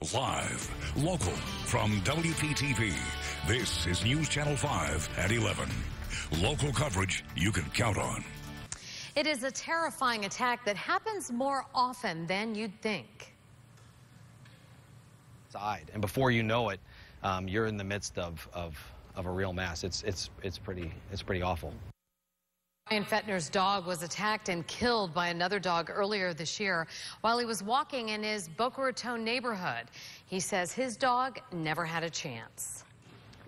Live, local, from WPTV, this is News Channel 5 at 11. Local coverage you can count on. It is a terrifying attack that happens more often than you'd think. And before you know it, you're in the midst of a real mess. It's pretty awful. Ryan Fettner's dog was attacked and killed by another dog earlier this year while he was walking in his Boca Raton neighborhood. He says his dog never had a chance.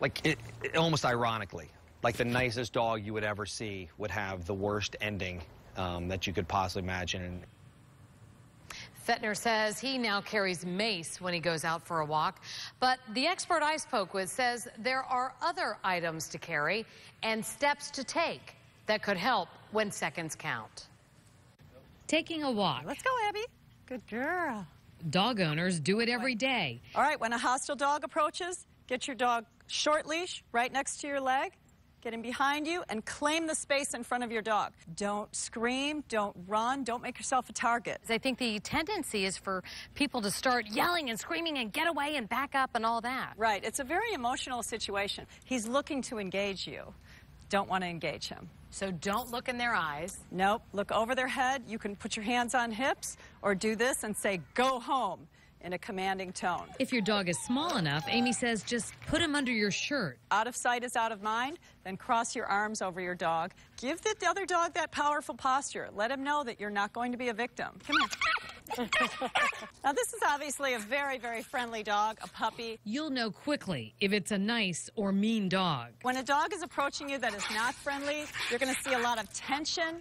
Like, it almost ironically, like the nicest dog you would ever see would have the worst ending that you could possibly imagine. Fettner says he now carries mace when he goes out for a walk, but the expert I spoke with says there are other items to carry and steps to take that could help when seconds count. Taking a walk. Let's go, Abby. Good girl. Dog owners do it every day. All right, when a hostile dog approaches, get your dog short leash right next to your leg, get him behind you, and claim the space in front of your dog. Don't scream, don't run, don't make yourself a target. I think the tendency is for people to start yelling and screaming and get away and back up and all that. Right, it's a very emotional situation. He's looking to engage you. Don't want to engage him. So don't look in their eyes. Nope, look over their head. You can put your hands on hips or do this and say, "Go home," in a commanding tone. If your dog is small enough, Amy says just put him under your shirt. Out of sight is out of mind. Then cross your arms over your dog. Give the other dog that powerful posture. Let him know that you're not going to be a victim. Come here. Now, this is obviously a very, very friendly dog, a puppy. You'll know quickly if it's a nice or mean dog. When a dog is approaching you that is not friendly, you're going to see a lot of tension.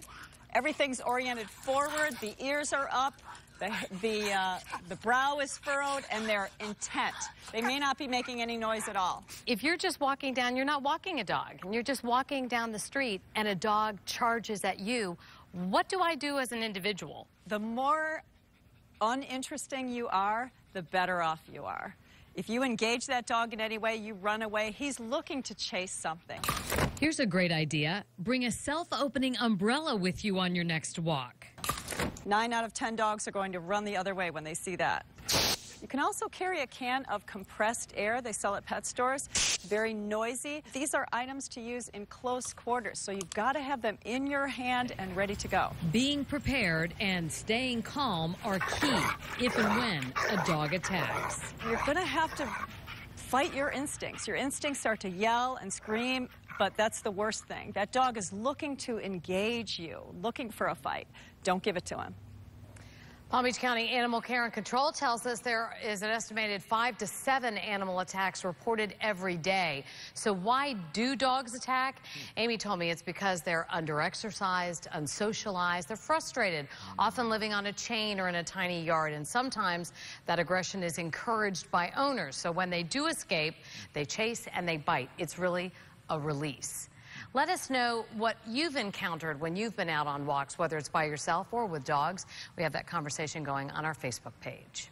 Everything's oriented forward. The ears are up. The brow is furrowed, and they're intent. They may not be making any noise at all. If you're just walking down, you're not walking a dog, and you're just walking down the street and a dog charges at you, what do I do as an individual? The more uninteresting you are, the better off you are. If you engage that dog in any way, you run away, he's looking to chase something. Here's a great idea. Bring a self-opening umbrella with you on your next walk. 9 out of 10 dogs are going to run the other way when they see that. You can also carry a can of compressed air. They sell at pet stores. Very noisy. These are items to use in close quarters, so you've got to have them in your hand and ready to go. Being prepared and staying calm are key if and when a dog attacks. You're going to have to fight your instincts. Your instincts start to yell and scream, but that's the worst thing. That dog is looking to engage you, looking for a fight. Don't give it to him. Palm Beach County Animal Care and Control tells us there is an estimated 5 to 7 animal attacks reported every day. So why do dogs attack? Amy told me it's because they're underexercised, unsocialized, they're frustrated, often living on a chain or in a tiny yard, and sometimes that aggression is encouraged by owners. So when they do escape, they chase and they bite. It's really a release. Let us know what you've encountered when you've been out on walks, whether it's by yourself or with dogs. We have that conversation going on our Facebook page.